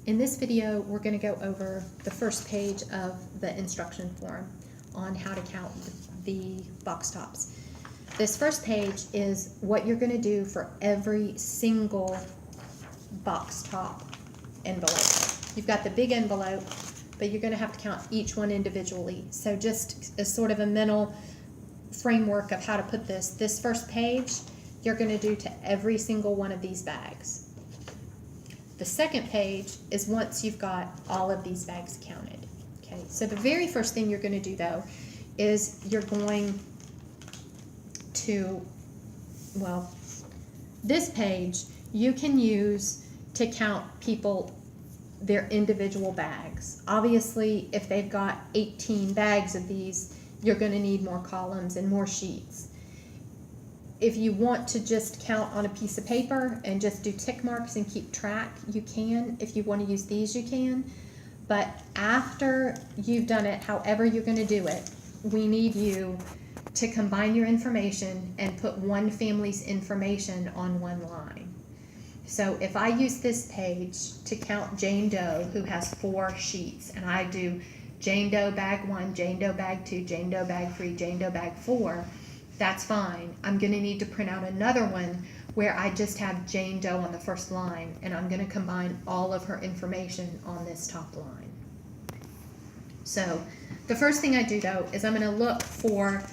In this video, we're going to go over the first page of the instruction form on how to count the box tops. This first page is what you're going to do for every single box top envelope. You've got the big envelope, but you're going to have to count each one individually. So just as sort of a mental framework of how to put this first page, you're going to do to every single one of these bags. The second page is once you've got all of these bags counted. Okay, so the very first thing you're going to do though is you're going to, well, this page you can use to count people, their individual bags. Obviously, if they've got 18 bags of these, you're going to need more columns and more sheets. If you want to just count on a piece of paper and just do tick marks and keep track, you can. If you want to use these, you can. But after you've done it, however you're going to do it, we need you to combine your information and put one family's information on one line. So if I use this page to count Jane Doe, who has 4 sheets, and I do Jane Doe bag 1, Jane Doe bag 2, Jane Doe bag 3, Jane Doe bag 4, that's fine. I'm going to need to print out another one where I just have Jane Doe on the first line, and I'm going to combine all of her information on this top line. So the first thing I do though is I'm going to look for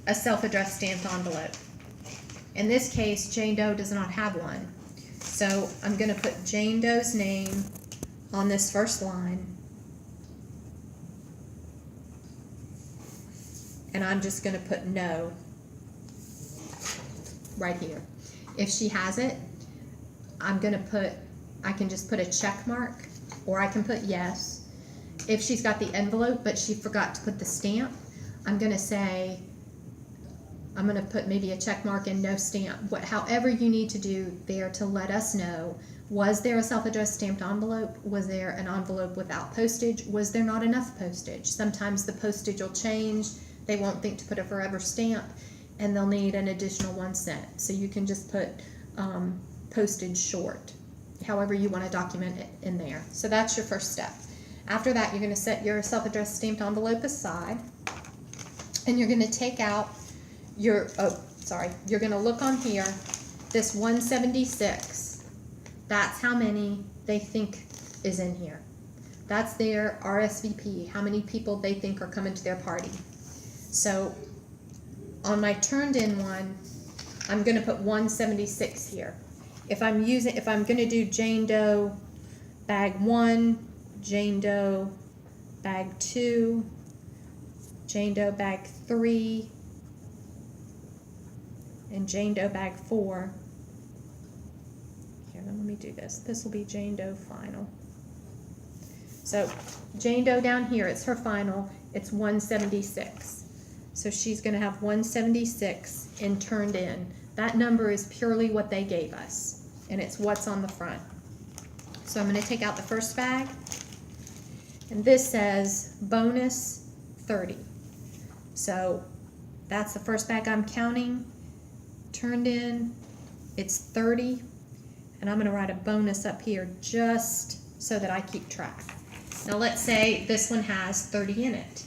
a self-addressed stamped envelope. In this case, Jane Doe does not have one. So I'm going to put Jane Doe's name on this first line. And I'm just going to put no right here. If she has it, I can just put a check mark, or I can put yes. If she's got the envelope but she forgot to put the stamp, I'm going to put maybe a check mark and no stamp. However you need to do there to let us know, was there a self-addressed stamped envelope? Was there an envelope without postage? Was there not enough postage? Sometimes the postage will change. They won't think to put a forever stamp, and they'll need an additional 1 cent. So you can just put postage short, however you want to document it in there. So that's your first step. After that, you're going to set your self-addressed stamped envelope aside, and you're going to take out your, you're going to look on here, this 176. That's how many they think is in here. That's their RSVP, how many people they think are coming to their party. So on my turned in one, I'm going to put 176 here. If I'm going to do Jane Doe bag 1, Jane Doe bag 2, Jane Doe bag 3, and Jane Doe bag 4. Here, let me do this. This will be Jane Doe final. So Jane Doe down here, it's her final. It's 176. So she's going to have 176 in turned in. That number is purely what they gave us, and it's what's on the front. So I'm going to take out the first bag, and this says bonus 30. So that's the first bag I'm counting. Turned in, it's 30, and I'm going to write a bonus up here just so that I keep track. Now let's say this one has 30 in it.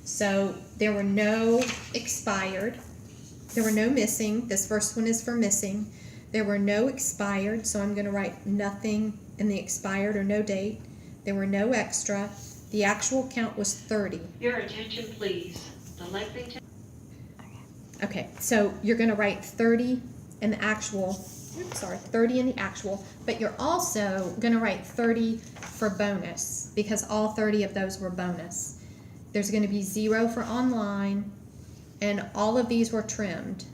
So there were no expired, there were no missing. This first one is for missing. There were no expired, so I'm going to write nothing in the expired or no date. There were no extra. The actual count was 30. Your attention, please. The Lexington. Okay, so you're going to write 30 in the actual, 30 in the actual, but you're also going to write 30 for bonus because all 30 of those were bonus. There's going to be 0 for online, and all of these were trimmed,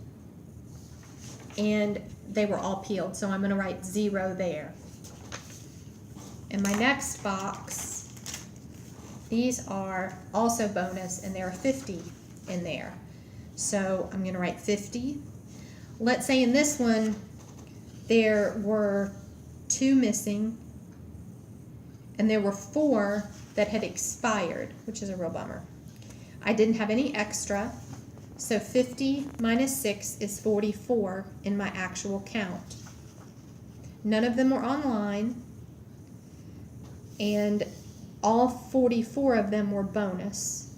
and they were all peeled, so I'm going to write 0 there. In my next box, these are also bonus, and there are 50 in there. So I'm going to write 50. Let's say in this one, there were 2 missing, and there were 4 that had expired, which is a real bummer. I didn't have any extra, so 50 minus 6 is 44 in my actual count. None of them were online. and all 44 of them were bonus.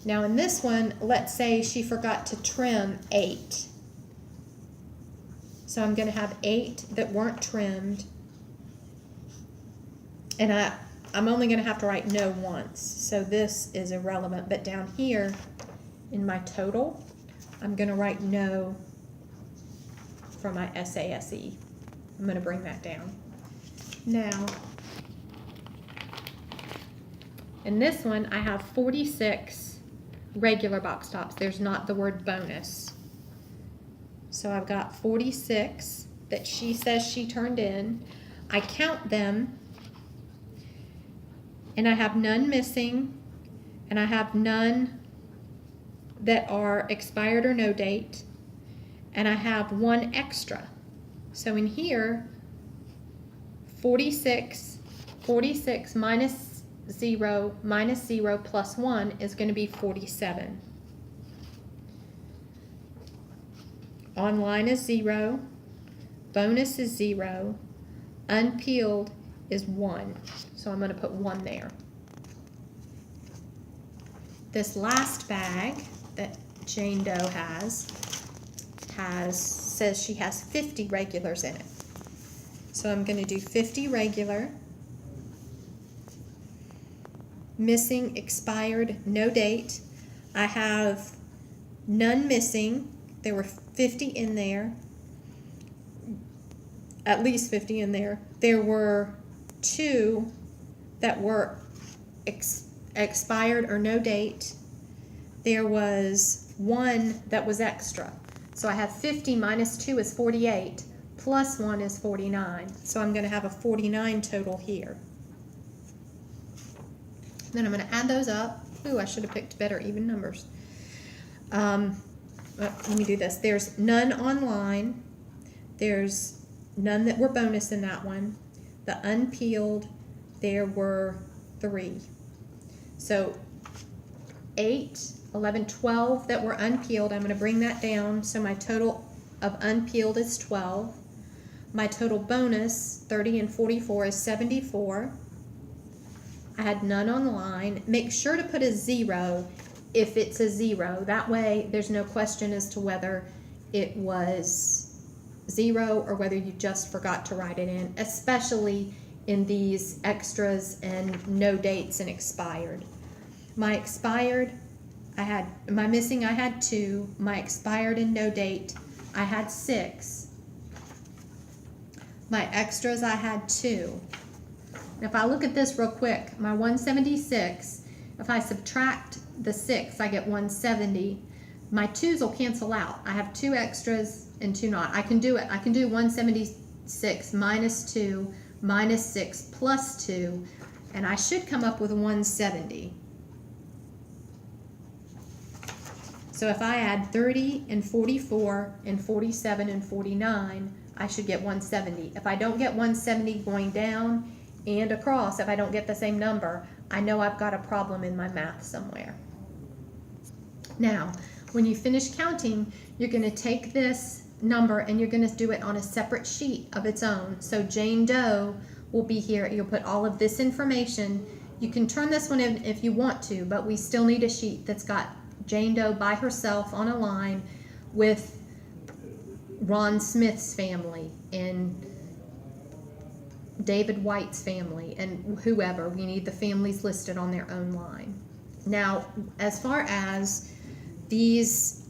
Now in this one, let's say she forgot to trim 8. So I'm going to have 8 that weren't trimmed, and I'm only going to have to write no once, so this is irrelevant. But down here in my total, I'm going to write no for my SASE. I'm going to bring that down. Now, in this one, I have 46 regular box tops. There's not the word bonus. So I've got 46 that she says she turned in. I count them, and I have none missing, and I have none that are expired or no date, and I have 1 extra. So in here, 46 minus 0 plus 1 is going to be 47. Online is 0, bonus is 0, unpeeled is 1. So I'm going to put 1 there. This last bag that Jane Doe says she has 50 regulars in it. So I'm going to do 50 regular, missing, expired, no date. I have none missing. There were 50 in there, at least 50 in there. There were 2 that were expired or no date. There was 1 that was extra. So I have 50 minus 2 is 48, plus 1 is 49. So I'm going to have a 49 total here. Then I'm going to add those up. Ooh, I should have picked better even numbers. Let me do this. There's none online. There's none that were bonus in that one. The unpeeled, there were 3. So 8, 11, 12 that were unpeeled. I'm going to bring that down. So my total of unpeeled is 12. My total bonus, 30 and 44, is 74. I had none online. Make sure to put a 0 if it's a 0. That way there's no question as to whether it was 0 or whether you just forgot to write it in, especially in these extras and no dates and expired. My expired, my missing I had 2. My expired and no date, I had 6. My extras, I had 2. If I look at this real quick, my 176, if I subtract the 6, I get 170. My 2's will cancel out. I have 2 extras and 2 not. I can do it. I can do 176 minus 2 minus 6 plus 2, and I should come up with 170. So if I add 30 and 44 and 47 and 49, I should get 170. If I don't get 170 going down and across, if I don't get the same number, I know I've got a problem in my math somewhere. Now, when you finish counting, you're going to take this number and you're going to do it on a separate sheet of its own. So Jane Doe will be here. You'll put all of this information. You can turn this one in if you want to, but we still need a sheet that's got Jane Doe by herself on a line with Ron Smith's family and David White's family and whoever. We need the families listed on their own line. Now, as far as these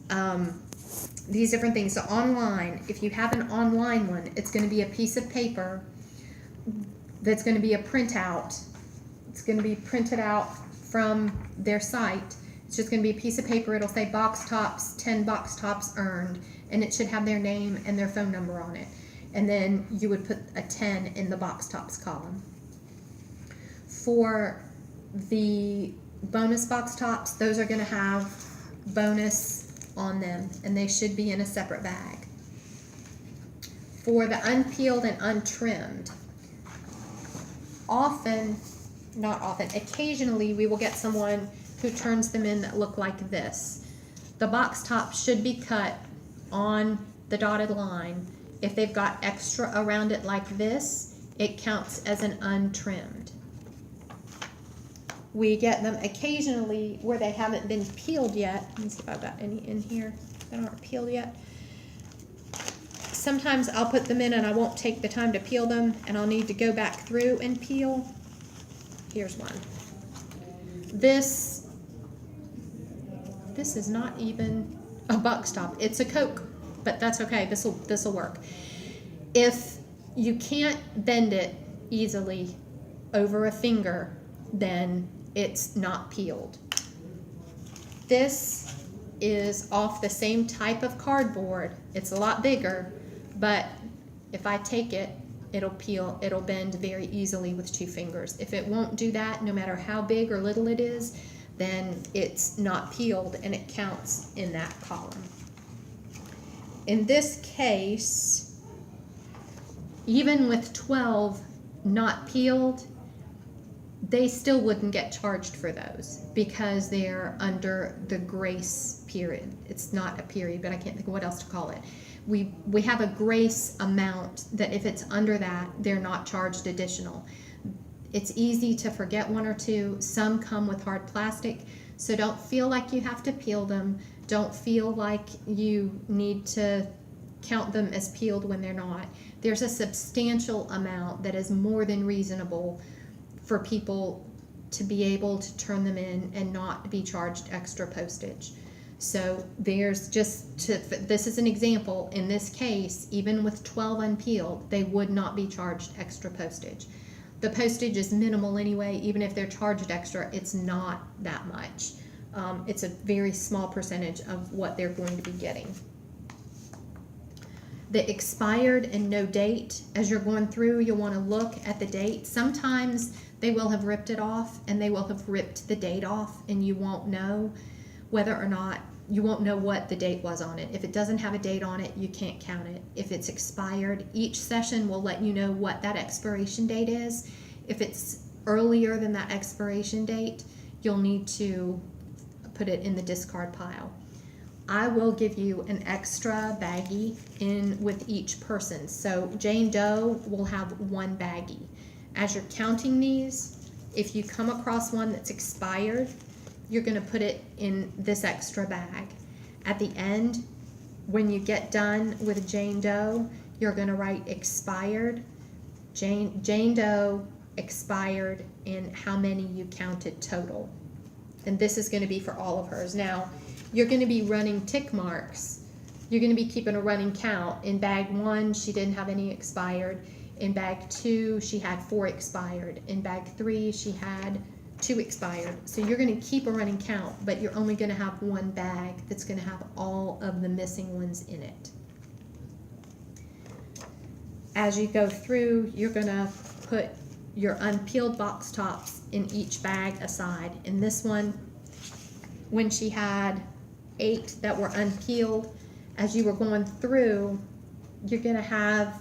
different things, so online, if you have an online one, it's going to be a piece of paper that's going to be a printout. It's going to be printed out from their site. It's just going to be a piece of paper. It'll say box tops, 10 box tops earned, and it should have their name and their phone number on it. And then you would put a 10 in the box tops column. For the bonus box tops, those are going to have bonus on them, and they should be in a separate bag. For the unpeeled and untrimmed, occasionally we will get someone who turns them in that look like this. The box top should be cut on the dotted line. If they've got extra around it like this, it counts as an untrimmed. We get them occasionally where they haven't been peeled yet. Let me see if I've got any in here that aren't peeled yet. Sometimes I'll put them in and I won't take the time to peel them, and I'll need to go back through and peel. Here's one. This is not even a buck stop. It's a Coke, but that's okay. This'll work. If you can't bend it easily over a finger, then it's not peeled. This is off the same type of cardboard. It's a lot bigger, but if I take it, it'll peel, it'll bend very easily with 2 fingers. If it won't do that, no matter how big or little it is, then it's not peeled and it counts in that column. In this case, even with 12 not peeled, they still wouldn't get charged for those because they're under the grace period. It's not a period, but I can't think of what else to call it. We have a grace amount that if it's under that, they're not charged additional. It's easy to forget 1 or 2. Some come with hard plastic, so don't feel like you have to peel them. Don't feel like you need to count them as peeled when they're not. There's a substantial amount that is more than reasonable for people to be able to turn them in and not be charged extra postage. So there's this is an example. In this case, even with 12 unpeeled, they would not be charged extra postage. The postage is minimal anyway. Even if they're charged extra, it's not that much. It's a very small percentage of what they're going to be getting. The expired and no date, as you're going through, you'll want to look at the date. Sometimes they will have ripped it off and they will have ripped the date off, and you won't know whether or not, you won't know what the date was on it. If it doesn't have a date on it, you can't count it. If it's expired, each session will let you know what that expiration date is. If it's earlier than that expiration date, you'll need to put it in the discard pile. I will give you an extra baggie in with each person. So Jane Doe will have 1 baggie. As you're counting these, if you come across one that's expired, you're going to put it in this extra bag. At the end, when you get done with Jane Doe, you're going to write expired, Jane Doe, expired, and how many you counted total. And this is going to be for all of hers. Now, you're going to be running tick marks. You're going to be keeping a running count. In bag 1, she didn't have any expired. In bag 2, she had 4 expired. In bag 3, she had 2 expired. So you're going to keep a running count, but you're only going to have 1 bag that's going to have all of the missing ones in it. As you go through, you're going to put your unpeeled box tops in each bag aside. In this one, when she had 8 that were unpeeled, as you were going through, you're going to have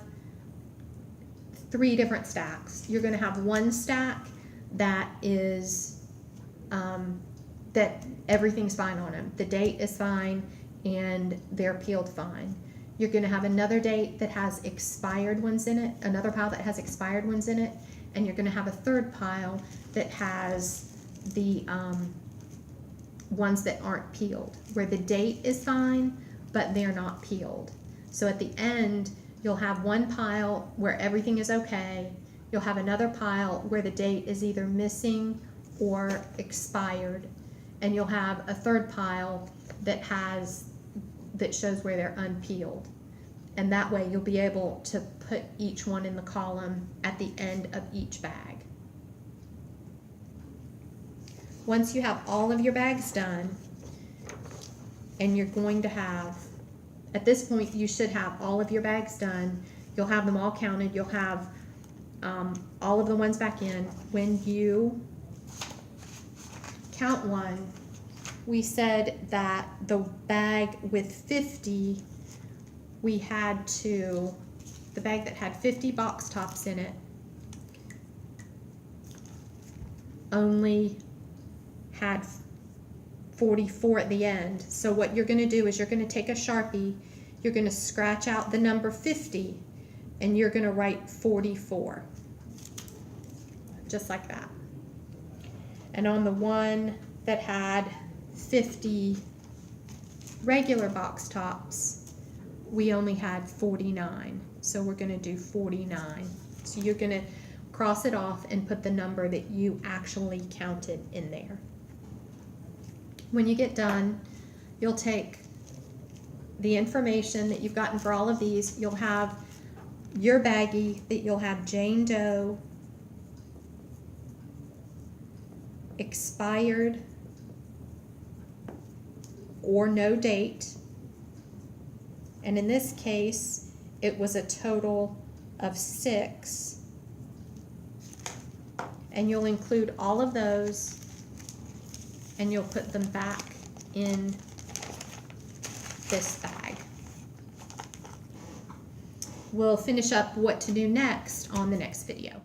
3 different stacks. You're going to have 1 stack that is that everything's fine on them. The date is fine and they're peeled fine. You're going to have another date that has expired ones in it, another pile that has expired ones in it, and you're going to have a third pile that has the ones that aren't peeled, where the date is fine, but they're not peeled. So at the end, you'll have 1 pile where everything is okay. You'll have another pile where the date is either missing or expired, and you'll have a third pile that shows where they're unpeeled. And that way you'll be able to put each one in the column at the end of each bag. Once you have all of your bags done, and you're going to have, at this point you should have all of your bags done. You'll have them all counted. You'll have all of the ones back in. When you count one, we said that the bag with 50, we had to, the bag that had 50 box tops in it only had 44 at the end. So what you're going to do is you're going to take a Sharpie, you're going to scratch out the number 50, and you're going to write 44. Just like that. And on the one that had 50 regular box tops, we only had 49. So we're gonna do 49. So you're gonna cross it off and put the number that you actually counted in there. When you get done, you'll take the information that you've gotten for all of these. You'll have your baggie that you'll have Jane Doe, expired or no date. And in this case, it was a total of 6. And you'll include all of those and you'll put them back in this bag. We'll finish up what to do next on the next video.